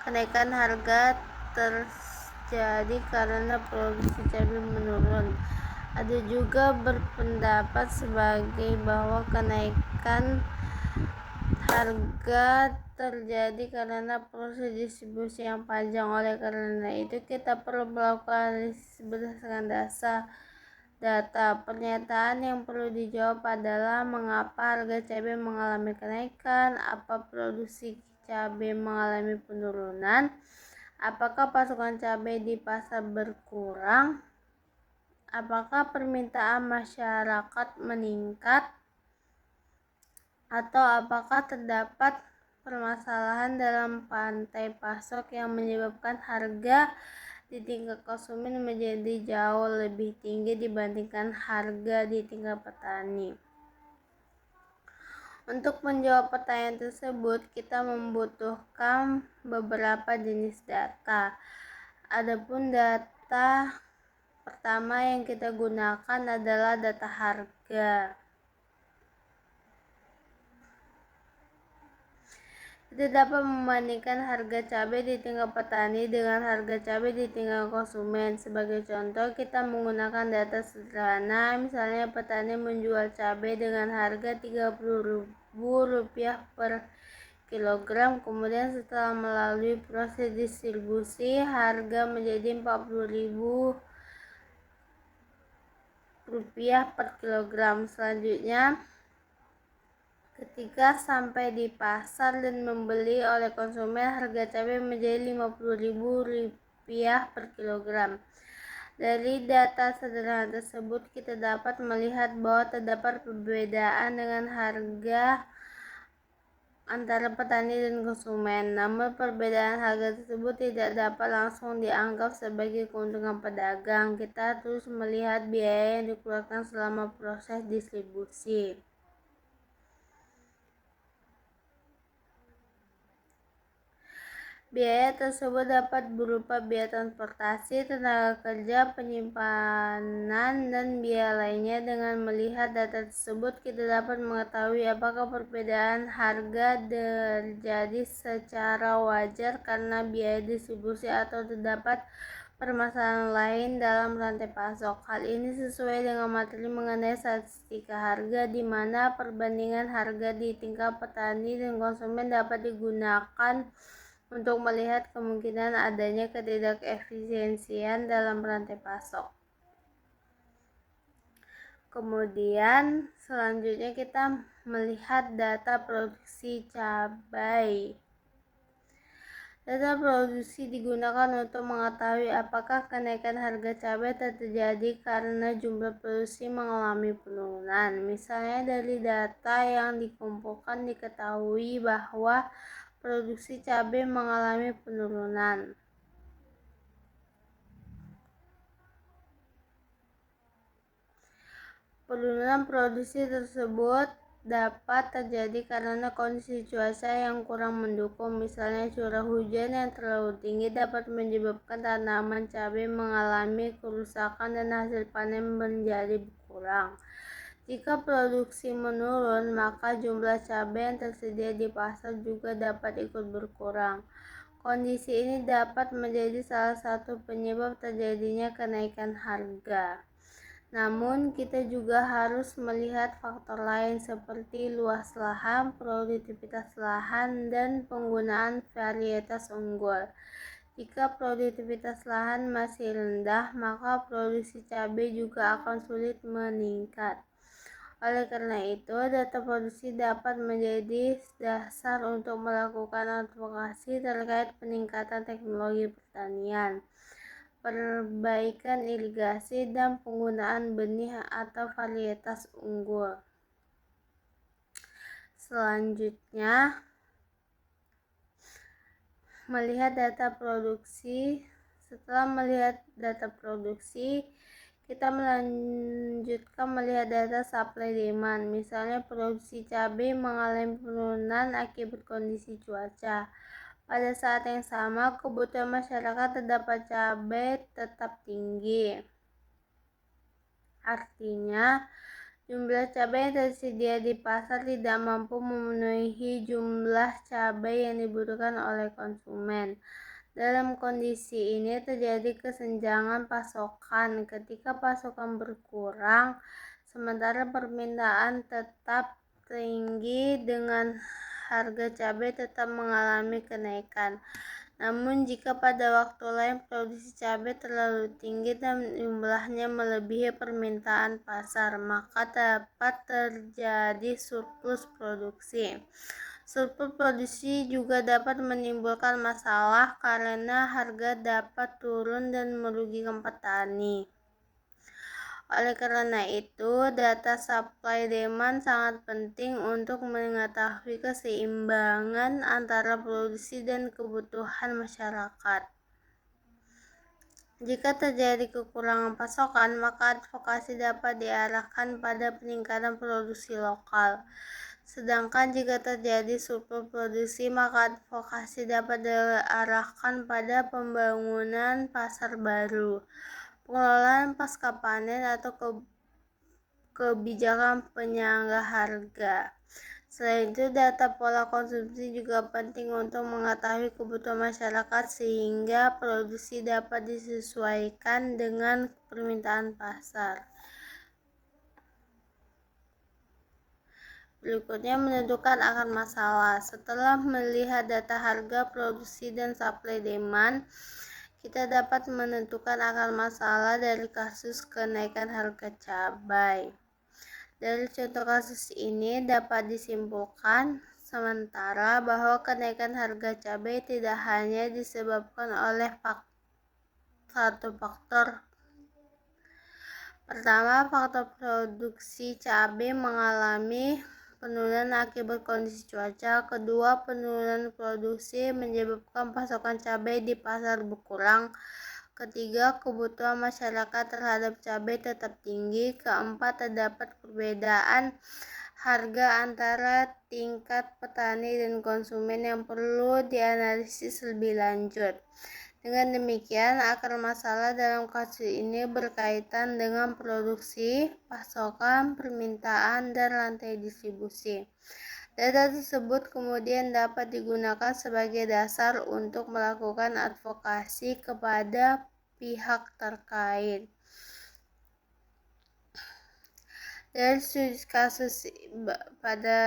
kenaikan harga terjadi karena produksi cabai menurun. Ada juga berpendapat sebagai bahwa kenaikan harga terjadi karena proses distribusi yang panjang. Oleh karena itu, kita perlu melakukan analisis berdasarkan data. Pernyataan yang perlu dijawab adalah mengapa harga cabai mengalami kenaikan, apa produksi cabai mengalami penurunan, apakah pasokan cabai di pasar berkurang, apakah permintaan masyarakat meningkat, atau apakah terdapat permasalahan dalam rantai pasok yang menyebabkan harga di tingkat konsumen menjadi jauh lebih tinggi dibandingkan harga di tingkat petani. Untuk menjawab pertanyaan tersebut, kita membutuhkan beberapa jenis data. Adapun data pertama yang kita gunakan adalah data harga. Kita dapat membandingkan harga cabai di tingkat petani dengan harga cabai di tingkat konsumen. Sebagai contoh, kita menggunakan data sederhana. Misalnya, petani menjual cabai dengan harga Rp30.000 per kilogram. Kemudian setelah melalui proses distribusi, harga menjadi Rp40.000 per kilogram. Selanjutnya, ketika sampai di pasar dan membeli oleh konsumen, harga cabai menjadi Rp50.000 per kilogram. Dari data sederhana tersebut, kita dapat melihat bahwa terdapat perbedaan dengan harga antara petani dan konsumen. Namun perbedaan harga tersebut tidak dapat langsung dianggap sebagai keuntungan pedagang. Kita terus melihat biaya yang dikeluarkan selama proses distribusi. Biaya tersebut dapat berupa biaya transportasi, tenaga kerja, penyimpanan, dan biaya lainnya. Dengan melihat data tersebut, kita dapat mengetahui apakah perbedaan harga terjadi secara wajar karena biaya distribusi atau terdapat permasalahan lain dalam rantai pasok. Hal ini sesuai dengan materi mengenai statistika harga, di mana perbandingan harga di tingkat petani dan konsumen dapat digunakan untuk melihat kemungkinan adanya ketidakefisiensian dalam rantai pasok. Kemudian selanjutnya kita melihat data produksi cabai. Data produksi digunakan untuk mengetahui apakah kenaikan harga cabai terjadi karena jumlah produksi mengalami penurunan. Misalnya dari data yang dikumpulkan diketahui bahwa produksi cabai mengalami penurunan. Penurunan produksi tersebut dapat terjadi karena kondisi cuaca yang kurang mendukung. Misalnya curah hujan yang terlalu tinggi dapat menyebabkan tanaman cabai mengalami kerusakan dan hasil panen menjadi berkurang. Jika produksi menurun, maka jumlah cabai yang tersedia di pasar juga dapat ikut berkurang. Kondisi ini dapat menjadi salah satu penyebab terjadinya kenaikan harga. Namun, kita juga harus melihat faktor lain seperti luas lahan, produktivitas lahan, dan penggunaan varietas unggul. Jika produktivitas lahan masih rendah, maka produksi cabai juga akan sulit meningkat. Oleh karena itu, data produksi dapat menjadi dasar untuk melakukan advokasi terkait peningkatan teknologi pertanian, perbaikan irigasi, dan penggunaan benih atau varietas unggul. Selanjutnya, melihat data produksi. Setelah melihat data produksi, kita melanjutkan melihat data supply demand. Misalnya produksi cabai mengalami penurunan akibat kondisi cuaca. Pada saat yang sama, kebutuhan masyarakat terhadap cabai tetap tinggi. Artinya, jumlah cabai yang tersedia di pasar tidak mampu memenuhi jumlah cabai yang dibutuhkan oleh konsumen. Dalam kondisi ini terjadi kesenjangan pasokan. Ketika pasokan berkurang, sementara permintaan tetap tinggi, dengan harga cabai tetap mengalami kenaikan. Namun jika pada waktu lain produksi cabai terlalu tinggi dan jumlahnya melebihi permintaan pasar, maka dapat terjadi surplus produksi. Surplus produksi juga dapat menimbulkan masalah karena harga dapat turun dan merugikan petani. Oleh karena itu, data supply demand sangat penting untuk mengetahui keseimbangan antara produksi dan kebutuhan masyarakat. Jika terjadi kekurangan pasokan, maka advokasi dapat diarahkan pada peningkatan produksi lokal. Sedangkan jika terjadi surplus produksi, maka advokasi dapat diarahkan pada pembangunan pasar baru, pengelolaan pasca panen, atau kebijakan penyangga harga. Selain itu, data pola konsumsi juga penting untuk mengetahui kebutuhan masyarakat sehingga produksi dapat disesuaikan dengan permintaan pasar. Berikutnya, menentukan akar masalah. Setelah melihat data harga, produksi, dan supply demand, kita dapat menentukan akar masalah dari kasus kenaikan harga cabai. Dari contoh kasus ini dapat disimpulkan sementara bahwa kenaikan harga cabai tidak hanya disebabkan oleh satu faktor. Pertama, faktor produksi cabai mengalami penurunan akibat kondisi cuaca. Kedua, penurunan produksi menyebabkan pasokan cabai di pasar berkurang. Ketiga, kebutuhan masyarakat terhadap cabai tetap tinggi. Keempat, terdapat perbedaan harga antara tingkat petani dan konsumen yang perlu dianalisis lebih lanjut. Dengan demikian, akar masalah dalam kasus ini berkaitan dengan produksi, pasokan, permintaan, dan rantai distribusi. Data tersebut kemudian dapat digunakan sebagai dasar untuk melakukan advokasi kepada pihak terkait. Dari studi kasus pada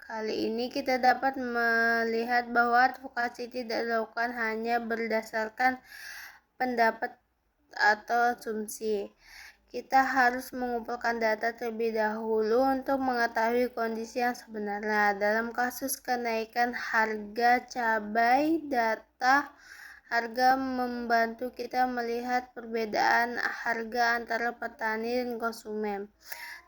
kali ini kita dapat melihat bahwa advokasi tidak dilakukan hanya berdasarkan pendapat atau asumsi. Kita harus mengumpulkan data terlebih dahulu untuk mengetahui kondisi yang sebenarnya. Dalam kasus kenaikan harga cabai, data harga membantu kita melihat perbedaan harga antara petani dan konsumen.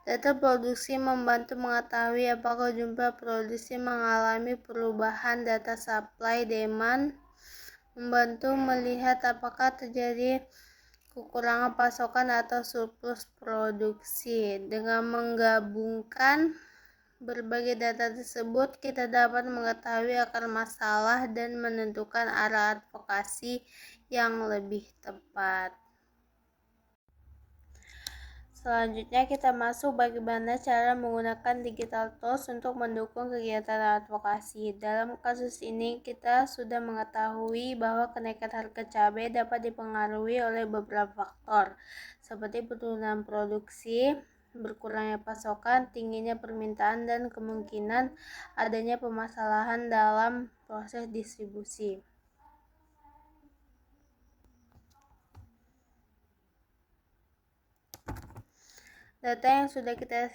Data produksi membantu mengetahui apakah jumlah produksi mengalami perubahan. Data supply demand membantu melihat apakah terjadi kekurangan pasokan atau surplus produksi. Dengan menggabungkan berbagai data tersebut, kita dapat mengetahui akar masalah dan menentukan arah advokasi yang lebih tepat. Selanjutnya kita masuk bagaimana cara menggunakan digital tools untuk mendukung kegiatan advokasi. Dalam kasus ini kita sudah mengetahui bahwa kenaikan harga cabai dapat dipengaruhi oleh beberapa faktor, seperti penurunan produksi, berkurangnya pasokan, tingginya permintaan, dan kemungkinan adanya permasalahan dalam proses distribusi. Data yang sudah kita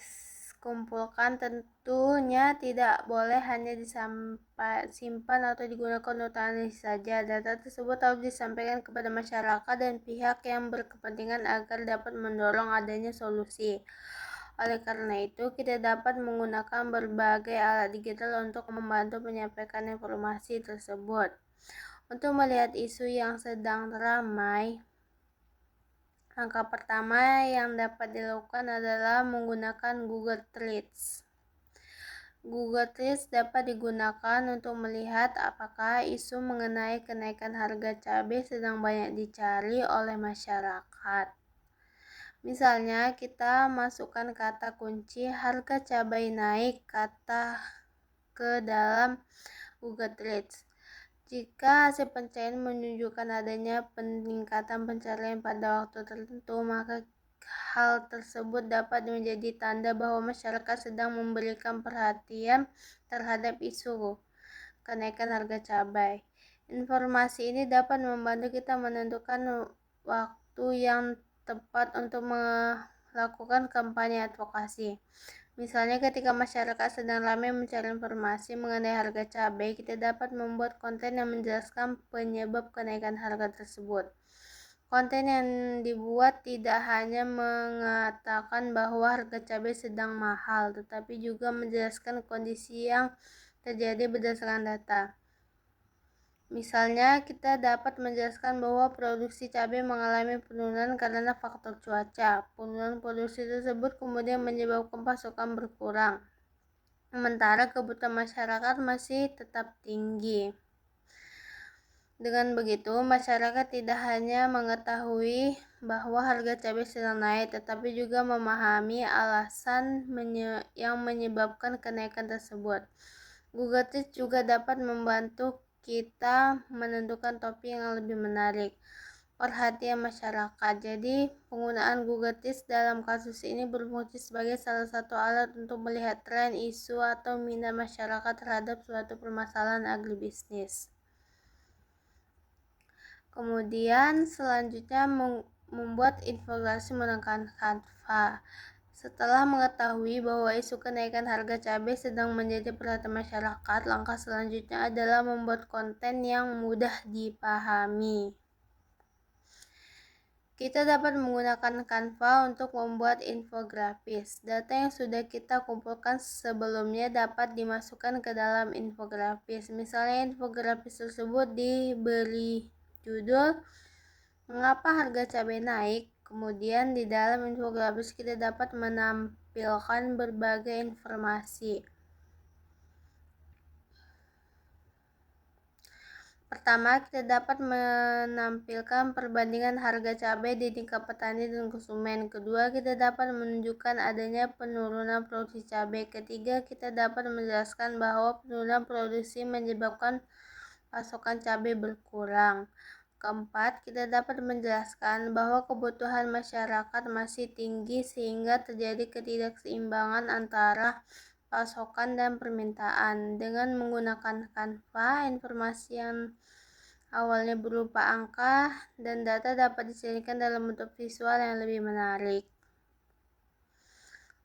kumpulkan tentunya tidak boleh hanya disimpan atau digunakan untuk analisis saja. Data tersebut harus disampaikan kepada masyarakat dan pihak yang berkepentingan agar dapat mendorong adanya solusi. Oleh karena itu, kita dapat menggunakan berbagai alat digital untuk membantu menyampaikan informasi tersebut. Untuk melihat isu yang sedang ramai, langkah pertama yang dapat dilakukan adalah menggunakan Google Trends. Google Trends dapat digunakan untuk melihat apakah isu mengenai kenaikan harga cabai sedang banyak dicari oleh masyarakat. Misalnya, kita masukkan kata kunci harga cabai naik kata ke dalam Google Trends. Jika hasil pencarian menunjukkan adanya peningkatan pencarian pada waktu tertentu, maka hal tersebut dapat menjadi tanda bahwa masyarakat sedang memberikan perhatian terhadap isu kenaikan harga cabai. Informasi ini dapat membantu kita menentukan waktu yang tepat untuk melakukan kampanye advokasi. Misalnya ketika masyarakat sedang ramai mencari informasi mengenai harga cabai, kita dapat membuat konten yang menjelaskan penyebab kenaikan harga tersebut. Konten yang dibuat tidak hanya mengatakan bahwa harga cabai sedang mahal, tetapi juga menjelaskan kondisi yang terjadi berdasarkan data. Misalnya, kita dapat menjelaskan bahwa produksi cabai mengalami penurunan karena faktor cuaca. Penurunan produksi tersebut kemudian menyebabkan pasokan berkurang, sementara kebutuhan masyarakat masih tetap tinggi. Dengan begitu, masyarakat tidak hanya mengetahui bahwa harga cabai sedang naik, tetapi juga memahami alasan yang menyebabkan kenaikan tersebut. Google Trends juga dapat membantu kita menentukan topik yang lebih menarik perhatian masyarakat. Jadi, penggunaan Google Trends dalam kasus ini berfungsi sebagai salah satu alat untuk melihat tren, isu, atau minat masyarakat terhadap suatu permasalahan agribisnis. Kemudian, selanjutnya membuat infografis menggunakan Canva. Setelah mengetahui bahwa isu kenaikan harga cabai sedang menjadi perhatian masyarakat, langkah selanjutnya adalah membuat konten yang mudah dipahami. Kita dapat menggunakan Canva untuk membuat infografis. Data yang sudah kita kumpulkan sebelumnya dapat dimasukkan ke dalam infografis. Misalnya infografis tersebut diberi judul "Mengapa harga cabai naik?" Kemudian di dalam infografis kita dapat menampilkan berbagai informasi. Pertama, kita dapat menampilkan perbandingan harga cabai di tingkat petani dan konsumen. Kedua, kita dapat menunjukkan adanya penurunan produksi cabai. Ketiga, kita dapat menjelaskan bahwa penurunan produksi menyebabkan pasokan cabai berkurang. Keempat, kita dapat menjelaskan bahwa kebutuhan masyarakat masih tinggi sehingga terjadi ketidakseimbangan antara pasokan dan permintaan. Dengan menggunakan Canva, informasi yang awalnya berupa angka dan data dapat disajikan dalam bentuk visual yang lebih menarik.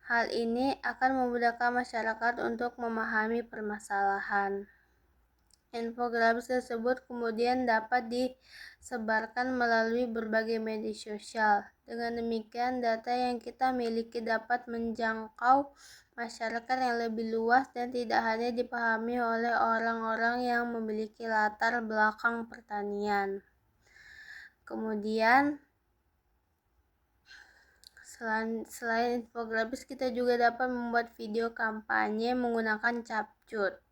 Hal ini akan memudahkan masyarakat untuk memahami permasalahan. Infografis tersebut kemudian dapat disebarkan melalui berbagai media sosial. Dengan demikian, data yang kita miliki dapat menjangkau masyarakat yang lebih luas dan tidak hanya dipahami oleh orang-orang yang memiliki latar belakang pertanian. Kemudian, selain infografis, kita juga dapat membuat video kampanye menggunakan CapCut.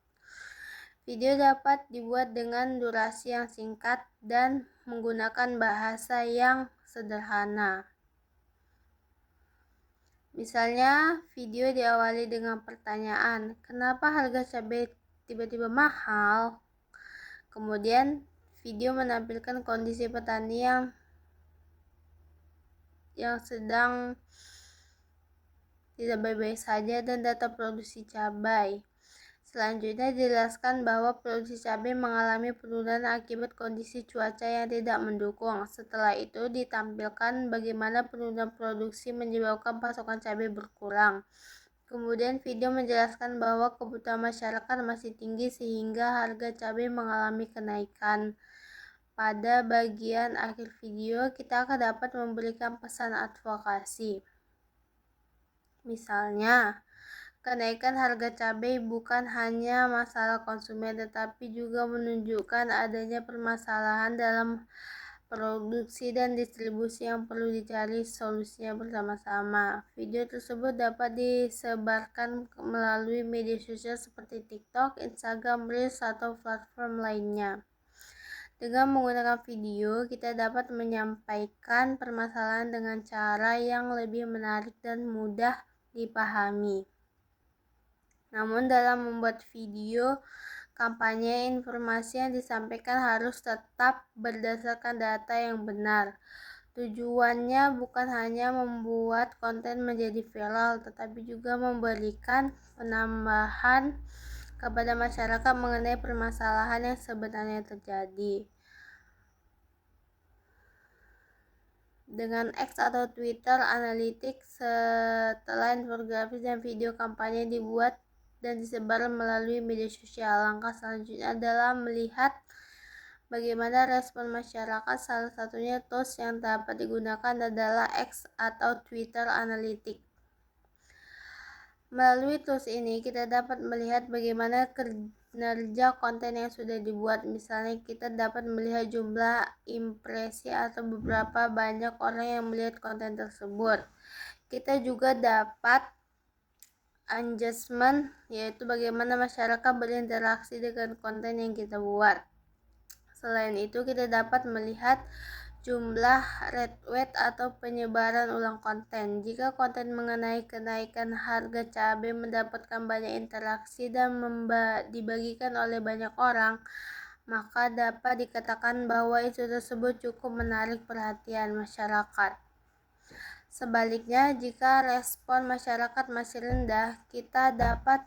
Video dapat dibuat dengan durasi yang singkat dan menggunakan bahasa yang sederhana. Misalnya, video diawali dengan pertanyaan, "Kenapa harga cabai tiba-tiba mahal?" Kemudian, video menampilkan kondisi petani yang sedang tidak baik-baik saja dan data produksi cabai. Selanjutnya dijelaskan bahwa produksi cabai mengalami penurunan akibat kondisi cuaca yang tidak mendukung. Setelah itu ditampilkan bagaimana penurunan produksi menyebabkan pasokan cabai berkurang. Kemudian video menjelaskan bahwa kebutuhan masyarakat masih tinggi sehingga harga cabai mengalami kenaikan. Pada bagian akhir video, kita akan dapat memberikan pesan advokasi. Misalnya, kenaikan harga cabai bukan hanya masalah konsumen, tetapi juga menunjukkan adanya permasalahan dalam produksi dan distribusi yang perlu dicari solusinya bersama-sama. Video tersebut dapat disebarkan melalui media sosial seperti TikTok, Instagram, Reels, atau platform lainnya. Dengan menggunakan video, kita dapat menyampaikan permasalahan dengan cara yang lebih menarik dan mudah dipahami. Namun dalam membuat video kampanye, informasi yang disampaikan harus tetap berdasarkan data yang benar. Tujuannya bukan hanya membuat konten menjadi viral, tetapi juga memberikan penambahan kepada masyarakat mengenai permasalahan yang sebenarnya terjadi. Dengan X atau Twitter Analytics, setelah infografis dan video kampanye dibuat dan disebar melalui media sosial, langkah selanjutnya adalah melihat bagaimana respon masyarakat. Salah satunya tools yang dapat digunakan adalah X atau Twitter Analytics. Melalui tools ini, kita dapat melihat bagaimana kinerja konten yang sudah dibuat. Misalnya, kita dapat melihat jumlah impresi atau beberapa banyak orang yang melihat konten tersebut. Kita juga dapat engagement, yaitu bagaimana masyarakat berinteraksi dengan konten yang kita buat. Selain itu, kita dapat melihat jumlah retweet atau penyebaran ulang konten. Jika konten mengenai kenaikan harga cabai mendapatkan banyak interaksi dan dibagikan oleh banyak orang, maka dapat dikatakan bahwa isu tersebut cukup menarik perhatian masyarakat. Sebaliknya, jika respon masyarakat masih rendah, kita dapat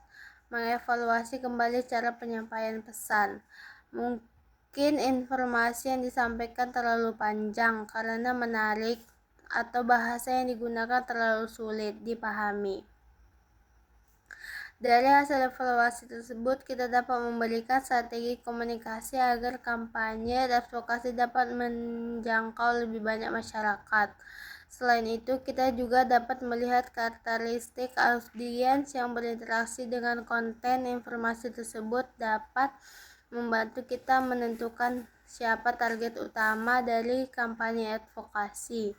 mengevaluasi kembali cara penyampaian pesan. Mungkin informasi yang disampaikan terlalu panjang karena menarik, atau bahasa yang digunakan terlalu sulit dipahami. Dari hasil evaluasi tersebut, kita dapat memberikan strategi komunikasi agar kampanye advokasi dapat menjangkau lebih banyak masyarakat. Selain itu, kita juga dapat melihat karakteristik audiens yang berinteraksi dengan konten informasi tersebut dapat membantu kita menentukan siapa target utama dari kampanye advokasi.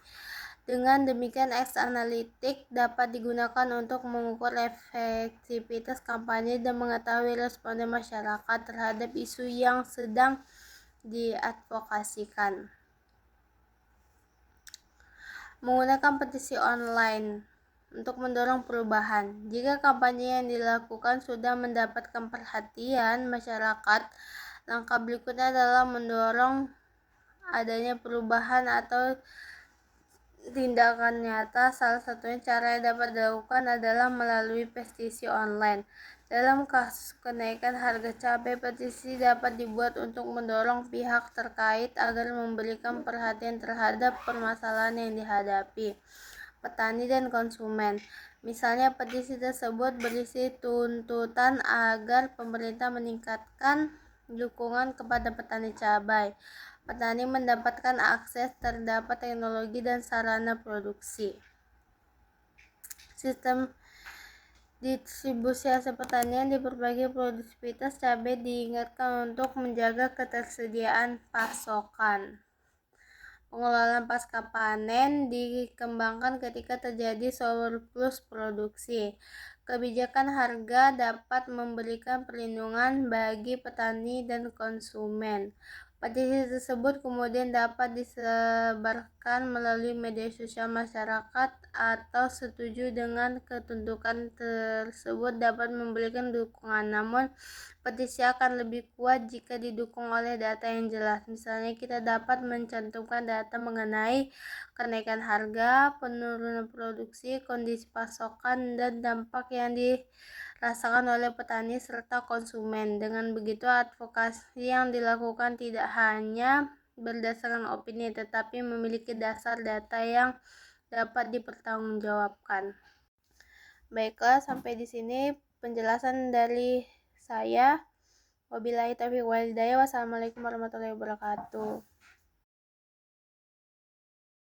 Dengan demikian, X-Analytics dapat digunakan untuk mengukur efektivitas kampanye dan mengetahui respon masyarakat terhadap isu yang sedang diadvokasikan. Menggunakan petisi online untuk mendorong perubahan. Jika kampanye yang dilakukan sudah mendapatkan perhatian masyarakat, langkah berikutnya adalah mendorong adanya perubahan atau tindakan nyata. Salah satunya cara yang dapat dilakukan adalah melalui petisi online. Dalam kasus kenaikan harga cabai, petisi dapat dibuat untuk mendorong pihak terkait agar memberikan perhatian terhadap permasalahan yang dihadapi petani dan konsumen. Misalnya, petisi tersebut berisi tuntutan agar pemerintah meningkatkan dukungan kepada petani cabai. Petani mendapatkan akses terhadap teknologi dan sarana produksi. Sistem distribusi hasil pertanian di berbagai produktivitas cabai diingatkan untuk menjaga ketersediaan pasokan. Pengelolaan pasca panen dikembangkan ketika terjadi surplus produksi. Kebijakan harga dapat memberikan perlindungan bagi petani dan konsumen. Petisi tersebut kemudian dapat disebarkan melalui media sosial masyarakat atau setuju dengan ketentuan tersebut dapat memberikan dukungan. Namun, petisi akan lebih kuat jika didukung oleh data yang jelas. Misalnya, kita dapat mencantumkan data mengenai kenaikan harga, penurunan produksi, kondisi pasokan, dan dampak yang dirasakan oleh petani serta konsumen. Dengan begitu, advokasi yang dilakukan tidak hanya berdasarkan opini, tetapi memiliki dasar data yang dapat dipertanggungjawabkan. Baiklah, sampai di sini penjelasan dari saya. Wabillahi taufiq wal hidayah. Wassalamualaikum warahmatullahi wabarakatuh.